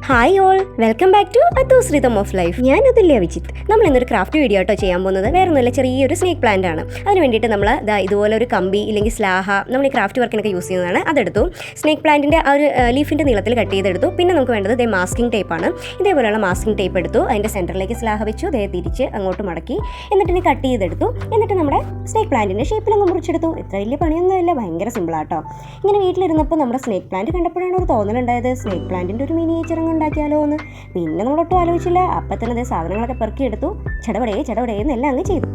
Hi all, welcome back to Athu's rhythm of life. ഞാൻ അതുല്യ വിജിത്ത്. നമ്മൾ ഇന്നൊരു ക്രാഫ്റ്റ് വീഡിയോ ആട്ടോ ചെയ്യാൻ പോകുന്നത്. വേറെ ഒന്നുമില്ല, ചെറിയൊരു സ്നേക്ക് പ്ലാന്റ് ആണ്. അതിന് വേണ്ടിയിട്ട് നമ്മൾ ഇതുപോലെ ഒരു കമ്പി ഇല്ലെങ്കിൽ സ്ലാഹ നമ്മൾ ഈ ക്രാഫ്റ്റ് വർക്കിനൊക്കെ യൂസ് ചെയ്യുന്നതാണ്. അതെടുത്തു. സ്നേക്ക് പ്ലാന്റിൻ്റെ ആ ഒരു ലീഫിൻ്റെ നീളത്തിൽ കട്ട് ചെയ്തെടുത്തു. പിന്നെ നമുക്ക് വേണ്ടത് മാസ്കിംഗ് ടേപ്പാണ്. ഇതേപോലെയുള്ള മാസ്കിംഗ് ടേപ്പ് എടുത്തു. അതിൻ്റെ സെൻറ്ററിലേക്ക് സ്ലാഹ വെച്ചു. തിരിച്ച് അങ്ങോട്ട് മടക്കി എന്നിട്ട് കട്ട് ചെയ്തെടുത്തു. എന്നിട്ട് നമ്മുടെ സ്നേക്ക് പ്ലാന്റിൻ്റെ ഷേപ്പിൽ അങ്ങ് മുറിച്ചെടുത്തു. ഇത്ര വലിയ പണിയൊന്നുമില്ല, ഭയങ്കര സിമ്പിളാട്ടോ. ഇങ്ങനെ വീട്ടിലിരുന്നപ്പോൾ നമ്മുടെ സ്നേക്ക് പ്ലാന്റ് കണ്ടപ്പോഴാണ് ഒരു തോന്നലുണ്ടായത്, സ്നേക്ക് പ്ലാന്റിൻ്റെ ഒരു മിനിയേച്ചർ ഉണ്ടാക്കിയാലോ എന്ന്. പിന്നെ നമ്മളൊട്ടും ആലോചിച്ചില്ല, അപ്പം തന്നെ സാധനങ്ങളൊക്കെ പെറുക്കിയെടുത്തു. ചടപടയെന്നെല്ലാം അങ്ങ് ചെയ്തു.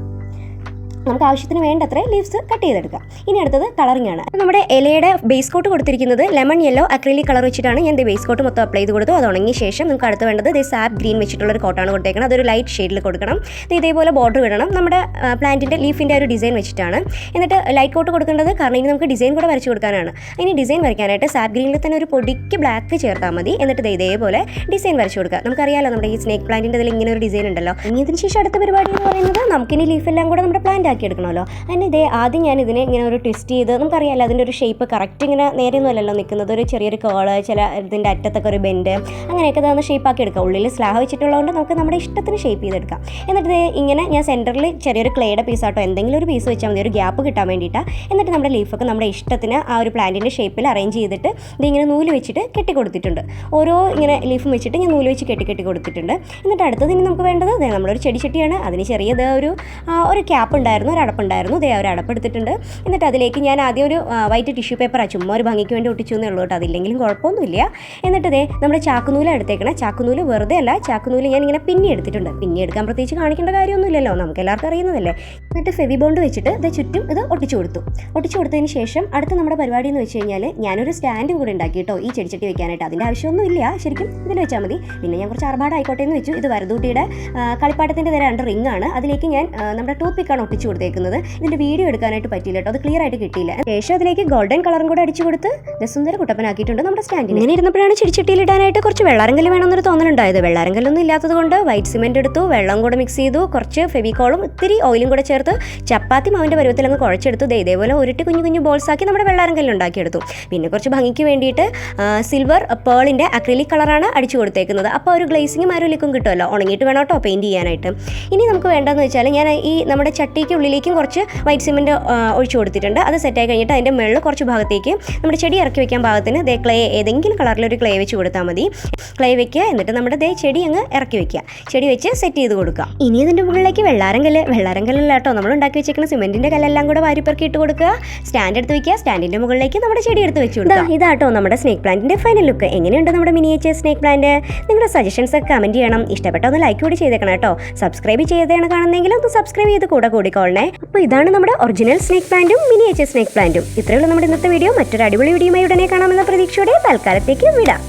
നമുക്ക് ആവശ്യത്തിന് വേണ്ടത്ര ലീവ്സ് കട്ട് ചെയ്തെടുക്കാം. ഇനി അടുത്തത് കളറിംഗ് ആണ്. നമ്മുടെ ഇലയുടെ ബേസ് കോട്ട് കൊടുത്തിരിക്കുന്നത് ലെമൺ യെല്ലോ അക്രിലിക് കളർ വെച്ചിട്ടാണ്. ഞാൻ ബേസ് കോട്ട് മൊത്തം അപ്ലൈ ചെയ്ത് കൊടുത്തു. അത് ഉണങ്ങിയ ശേഷം നമുക്ക് അടുത്ത് വേണ്ടത് സാപ്പ് ഗ്രീൻ വെച്ചിട്ടുള്ള ഒരു കോട്ടാണ് കൊടുത്തേക്കണം. അതൊരു ലൈറ്റ് ഷെയ്ഡിൽ കൊടുക്കണം. ഇതേപോലെ ബോർഡർ വിടണം. നമ്മുടെ പ്ലാന്റിൻ്റെ ലീഫിൻ്റെ ഒരു ഡിസൈൻ വെച്ചിട്ടാണ്. എന്നിട്ട് ലൈറ്റ് കോട്ട് കൊടുക്കേണ്ടത് കാരണം ഇനി നമുക്ക് ഡിസൈൻ കൂടെ വരച്ച് കൊടുക്കാനാണ്. ഇനി ഡിസൈൻ വരയ്ക്കാനായിട്ട് സാപ്പ് ഗ്രീനിൽ തന്നെ ഒരു പൊടിക്ക് ബ്ലാക്ക് ചേർത്താൽ മതി. എന്നിട്ട് ഇതേപോലെ ഡിസൈൻ വരച്ച് കൊടുക്കുക. നമുക്കറിയാലോ നമ്മുടെ ഈ സ്നേക്ക് പ്ലാന്റിൻ്റെ ഇതിൽ ഇങ്ങനെ ഒരു ഡിസൈൻ ഉണ്ടല്ലോ. ഇനി ഇതിന് ശേഷം അടുത്ത പരിപാടി എന്ന് പറയുന്നത് നമുക്കിനി ലീഫെല്ലാം കൂടെ നമ്മുടെ പ്ലാന്റ് ആക്കി എടുക്കണമല്ലോ. അതിന് ആദ്യം ഞാൻ ഇതിനെ ഇങ്ങനെ ഒരു ട്വിസ്റ്റ് ചെയ്ത്, നമുക്കറിയാമല്ലോ അതിൻ്റെ ഒരു ഷേപ്പ് കറക്റ്റ് ഇങ്ങനെ നേരെയൊന്നും അല്ലല്ലോ നിൽക്കുന്നത്. ഒരു ചെറിയൊരു കേള്, ചില ഇതിൻ്റെ അറ്റത്തൊക്കെ ഒരു ബെൻഡ്, അങ്ങനെയൊക്കെ അതൊന്ന് ഷേപ്പാക്കി എടുക്കാം. ഉള്ളിൽ സ്ലാഹ വെച്ചിട്ടുള്ളതുകൊണ്ട് നമുക്ക് നമ്മുടെ ഇഷ്ടത്തിന് ഷേപ്പ് ചെയ്തെടുക്കാം. എന്നിട്ട് ഇങ്ങനെ ഞാൻ സെൻറ്ററിൽ ചെറിയൊരു ക്ലേയുടെ പീസാട്ടോ എന്തെങ്കിലും ഒരു പീസ് വെച്ചാൽ മതി, ഒരു ഗ്യാപ്പ് കിട്ടാൻ വേണ്ടിയിട്ടാണ്. എന്നിട്ട് നമ്മുടെ ലീഫൊക്കെ നമ്മുടെ ഇഷ്ടത്തിന് ആ ഒരു പ്ലാന്റിൻ്റെ ഷേപ്പിൽ അറേഞ്ച് ചെയ്തിട്ട് ഇതിങ്ങനെ നൂല് വെച്ചിട്ട് കെട്ടി കൊടുത്തിട്ടുണ്ട്. ഓരോ ഇങ്ങനെ ലീഫും വെച്ചിട്ട് ഞാൻ നൂല് വെച്ച് കെട്ടി കൊടുത്തിട്ടുണ്ട്. എന്നിട്ട് അടുത്തത് ഇനി നമുക്ക് വേണ്ടത് നമ്മുടെ ഒരു ചെടിച്ചട്ടിയാണ്. അതിന് ചെറിയത് ഒരു ക്യാപ്പ് ഉണ്ടായിരുന്നു, ഒരു അടപ്പുണ്ടായിരുന്നു. ഒരു അടപ്പെടുത്തിട്ടുണ്ട്. എന്നിട്ട് അതിലേക്ക് ഞാൻ ആദ്യം ഒരു വൈറ്റ് ടിഷ്യൂ പേപ്പർ ചുമ്മാ ഒരു ഭംഗിക്ക് വേണ്ടി ഒട്ടിച്ചു എന്നേ ഉള്ളൂ കേട്ടോ. അതില്ലെങ്കിലും കുഴപ്പമൊന്നുമില്ല. എന്നിട്ട് നമ്മുടെ ചാക്കുനൂല് എടുത്തേക്കണം. ചാക്കുനൂല് വെറുതെ അല്ല, ചാക്കുനൂല് ഞാൻ ഇങ്ങനെ പിന്നി എടുത്തിട്ടുണ്ട്. പിന്നി എടുക്കാൻ പ്രത്യേകിച്ച് കാണിക്കേണ്ട കാര്യമൊന്നുമില്ലല്ലോ, നമുക്ക് എല്ലാവർക്കും അറിയുന്നതല്ലേ. എന്നിട്ട് ഫെവി ബോണ്ട് വെച്ചിട്ട് ചുറ്റും ഇത് ഒട്ടിച്ചു കൊടുത്തതിന് ശേഷം അടുത്ത നമ്മുടെ പരിപാടി എന്ന് വെച്ച് കഴിഞ്ഞാൽ ഞാനൊരു സ്റ്റാൻഡ് കൂടെ ഉണ്ടാക്കി കേട്ടോ ഈ ചെടിച്ചട്ടി വെക്കാനായിട്ട്. അതിൻ്റെ ആവശ്യമൊന്നുമില്ല, ശരിക്കും ഇതിൽ വെച്ചാൽ മതി. പിന്നെ ഞാൻ കുറച്ച് ആർഭാടായിക്കോട്ടെ എന്ന് വെച്ചു. ഇത് വരദൂട്ടിയുടെ കളിപ്പാട്ടത്തിൻ്റെ 2 റിംഗ് ആണ്. അതിലേക്ക് ഞാൻ നമ്മുടെ ടൂത്ത് പിക്കാണ് ഒട്ടിച്ചു കൊടുത്തേക്കുന്നത്. ഇതിൻ്റെ വീഡിയോ എടുക്കാനായിട്ട് പറ്റിയില്ല കേട്ടോ, അത് ക്ലിയർ ആയിട്ട് കിട്ടിയില്ല. ശേഷം അതിലേക്ക് ഗോൾഡൻ കളറും കൂടെ അടിച്ചു കൊടുത്ത് സുന്ദര കുട്ടപ്പനാക്കിയിട്ടുണ്ട് നമ്മുടെ സ്റ്റാൻഡിൽ. ഇങ്ങനെ ഇരുന്നപ്പോഴാണ് ചെടിച്ചട്ടിയിൽ ഇടാനായിട്ട് കുറച്ച് വെള്ളാരങ്കല്ല് വേണമെന്നൊരു തോന്നലുണ്ടായത്. വെള്ളാരങ്കല്ലൊന്നും ഇല്ലാത്തത് കൊണ്ട് വൈറ്റ് സിമെന്റ് എടുത്തു, വെള്ളം കൂടെ മിക്സ് ചെയ്തു, കുറച്ച് ഫെവിക്കോളും ഇത്തിരി ഓയിലും കൂടെ ചേർത്ത് ചപ്പാത്തി മാവിൻ്റെ പരുവത്തിൽ അങ്ങ് കുഴച്ചെടുത്തു. ഇതേപോലെ ഉരുട്ടി കുഞ്ഞു ബോൾസ് ആക്കി നമ്മുടെ വെള്ളാരങ്കല്ല് ഉണ്ടാക്കിയെടുത്തു. പിന്നെ കുറച്ച് ഭംഗിക്ക് വേണ്ടിയിട്ട് സിൽവർ പേളിൻ്റെ അക്രിലിക് കളറാണ് അടിച്ചു കൊടുത്തേക്കുന്നത്. അപ്പോൾ ഒരു ഗ്ലേസിങ്ങും ആരോലിക്കും കിട്ടുമല്ലോ. ഉണങ്ങിയിട്ട് വേണം കേട്ടോ പെയിൻറ്റ് ചെയ്യാനായിട്ട്. ഇനി നമുക്ക് വേണ്ടതെന്ന് വെച്ചാൽ ഞാൻ ഈ നമ്മുടെ ചട്ടിക്ക് ഉള്ളിലേക്കും കുറച്ച് വൈറ്റ് സിമെന്റ് ഒഴിച്ചു കൊടുത്തിട്ടുണ്ട്. അത് സെറ്റായി കഴിഞ്ഞിട്ട് അതിൻ്റെ മുകളിൽ കുറച്ച് ഭാഗത്തേക്ക് നമ്മുടെ ചെടി ഇറക്കി വെക്കാൻ പാകത്തിന് ക്ലേ ഏതെങ്കിലും കളറിലൊരു ക്ലേ വെച്ച് കൊടുത്താൽ മതി. ക്ലേ വെക്കുക. എന്നിട്ട് നമ്മുടെ ചെടി അങ്ങ് ഇറക്കി വെക്കുക. ചെടി വെച്ച് സെറ്റ് ചെയ്ത് കൊടുക്കുക. ഇനി ഇതിൻ്റെ മുകളിലേക്ക് വെള്ളാരങ്കല്ല കേട്ടോ, നമ്മൾ ഉണ്ടാക്കി വെച്ചേക്കുന്ന സിമെന്റിൻ്റെ കല്ലെല്ലാം കൂടെ വാരിപ്പെറുക്കി ഇട്ട് കൊടുക്കുക. സ്റ്റാൻഡ് എടുത്ത് വെക്കുക. സ്റ്റാൻഡിൻ്റെ മുകളിലേക്ക് നമ്മുടെ ചെടി എടുത്ത് വെച്ച് കൊടുക്കുക. ഇതാട്ടോ നമ്മുടെ സ്നേക്ക് പ്ലാന്റിൻ്റെ ഫൈനൽ ലുക്ക്. എങ്ങനെയുണ്ട് നമ്മുടെ മിനിയേച്ചർ സ്നേക്ക് പ്ലാന്റ്? നിങ്ങളുടെ സജഷൻസ് ഒക്കെ കമന്റ് ചെയ്യണം. ഇഷ്ടപ്പെട്ട ഒന്ന് ലൈക്ക് കൂടി ചെയ്തേക്കണം കേട്ടോ. സബ്സ്ക്രൈബ് ചെയ്താണ് കാണുന്നെങ്കിൽ ഒന്ന് സബ്സ്ക്രൈബ് ചെയ്ത് കൂടിക്കോളണേ. അപ്പോൾ ഇതാണ് നമ്മുടെ ഒറിജിനൽ സ്നേക്ക് പ്ലാന്റും മിനിയേച്ചർ സ്നേക്ക് പ്ലാന്റും. ഇത്രയുള്ള നമ്മുടെ ഇന്നത്തെ വീഡിയോ. മറ്റൊരു അടിപൊളി വീഡിയോയുമായി ഉടനെ കാണാമെന്ന പ്രതീക്ഷയോടെ തൽക്കാലത്തേക്ക് വിടാം.